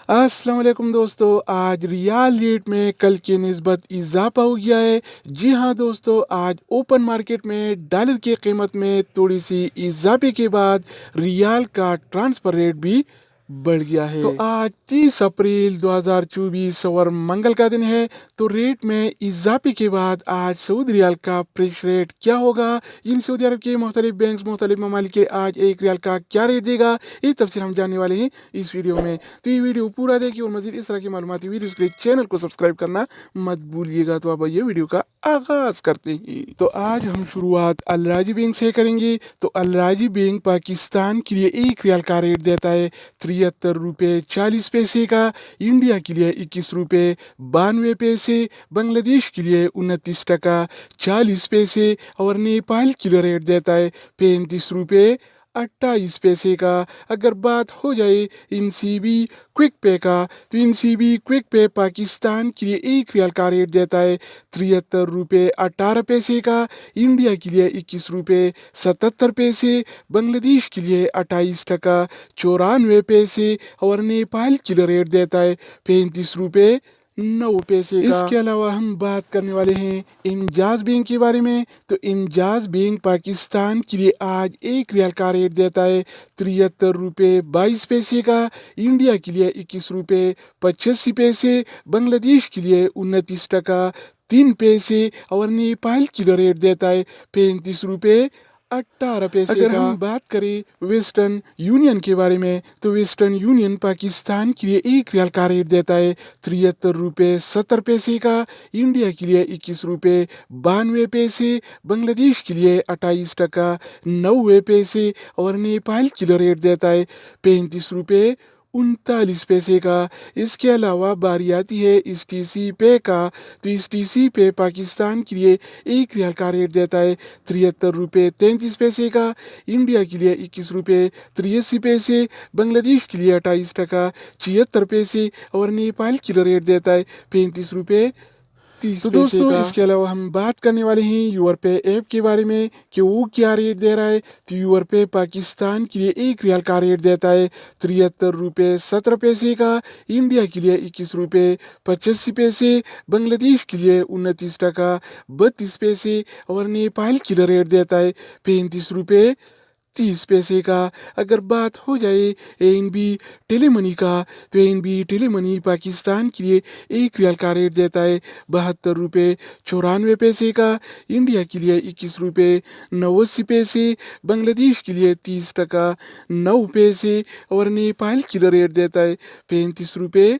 अस्सलाम वालेकुम दोस्तों, आज रियाल रेट में कल की निस्बत इजाफा हो गया है। जी हाँ दोस्तों, आज ओपन मार्केट में डॉलर की कीमत में थोड़ी सी इजाफे के बाद रियाल का ट्रांसफर रेट भी बढ़ गया है। तो आज 30 अप्रैल 2024 और मंगल का दिन है। तो रेट में इजाफे के बाद आज सऊदी रियाल का प्रेस रेट क्या होगा, इन सऊदी अरब के मुख्तलिफ बैंक मुख्तलिफ ममालिक के आज एक रियाल का क्या रेट देगा, ये तफसील हम जानने वाले हैं इस वीडियो में। तो ये वीडियो पूरा देखिए और मजीद इस तरह की मालूमाती वीडियोस के लिए चैनल को सब्सक्राइब करना मत भूलिएगा। तो अब ये वीडियो का आगाज करते हैं। तो आज हम शुरुआत अल राजी बैंक से करेंगे। तो अल राजी बैंक पाकिस्तान के लिए एक रियाल का रेट देता है 73 रुपये 40 पैसे का, इंडिया के लिए 21 रुपये 92 पैसे, बांग्लादेश के लिए 29 टका 40 पैसे और नेपाल के लिए रेट देता है 35 रुपये 28 पैसे का। अगर बात हो जाए इनसीबी क्विक पे का, तो इनसीबी क्विक पे पाकिस्तान के लिए एक रियाल का रेट देता है 73 रुपये 18 पैसे का, इंडिया के लिए 21 रुपये 77 पैसे, बांग्लादेश के लिए 28 टका 94 पैसे और नेपाल के लिए रेट देता है 35 रुपये 9 पैसे का। इसके अलावा हम बात करने वाले हैं इंजाज बैंक के बारे में। तो इंजाज बैंक पाकिस्तान के लिए आज एक रियाल का रेट देता है 73 रुपये 22 पैसे का, इंडिया के लिए 21 रुपये 85 पैसे, बांग्लादेश के लिए 29 टका 3 पैसे और नेपाल के लिए रेट देता है 35 रुपये 18 पैसे अगर हम बात करें वेस्टर्न यूनियन के बारे में, तो वेस्टर्न यूनियन पाकिस्तान के लिए एक रियाल का रेट देता है 73 रुपये 70 पैसे का, इंडिया के लिए 21 रुपये 92 पैसे, बांग्लादेश के लिए 28 टका 90 पैसे और नेपाल के लिए रेट देता है 35 रुपये 39 पैसे का। इसके अलावा बारी आती है इस टी सी पे का। तो इस टी सी पे पाकिस्तान के लिए एक रियाल का रेट देता है 73 रुपये 33 पैसे का, इंडिया के लिए 21 रुपये 83 पैसे, बांग्लादेश के लिए 28 टका 76 पैसे और नेपाल के लिए रेट देता है 35 रुपये 30 पैसे दोस्तों का। इसके अलावा हम बात करने वाले हैं यूर पे ऐप के बारे में कि वो क्या रेट दे रहा है। तो यूर पे पाकिस्तान के लिए एक रियाल का रेट देता है 73 रुपये 17 पैसे का, इंडिया के लिए 21 रुपये 85 पैसे, बांग्लादेश के लिए 29 टका 32 पैसे और नेपाल के लिए रेट देता है 35 रुपये 30 पैसे का। अगर बात हो जाए एनबी टेलीमनी का, तो एनबी टेलीमनी पाकिस्तान के लिए एक रियाल का रेट देता है 72 रुपये 94 पैसे का, इंडिया के लिए 21 रुपये 89 पैसे, बांग्लादेश के लिए 30 टका 9 पैसे और नेपाल के लिए रेट देता है 35 रुपये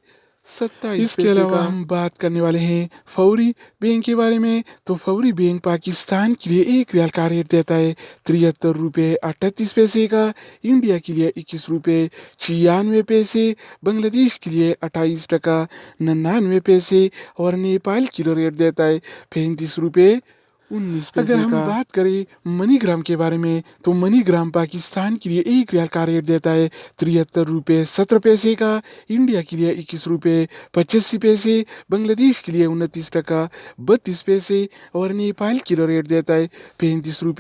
27 इसके अलावा हम बात करने वाले हैं फौरी बैंक के बारे में। तो फौरी बैंक पाकिस्तान के लिए एक रियाल का रेट देता है 73 रुपये 38 पैसे का, इंडिया के लिए 21 रुपये 96 पैसे, बांग्लादेश के लिए 28 टका 99 पैसे और नेपाल के लिए रेट देता है 35 रुपये 19 पैसे अगर हम बात करें मनीग्राम के बारे में, तो मनीग्राम पाकिस्तान के लिए एक रियाल का रेट देता है 73 रुपये 17 पैसे का, इंडिया के लिए 21 रुपये 85 पैसे, बांग्लादेश के लिए 29 टका 32 पैसे और नेपाल के लिए रेट देता है 35 रुपये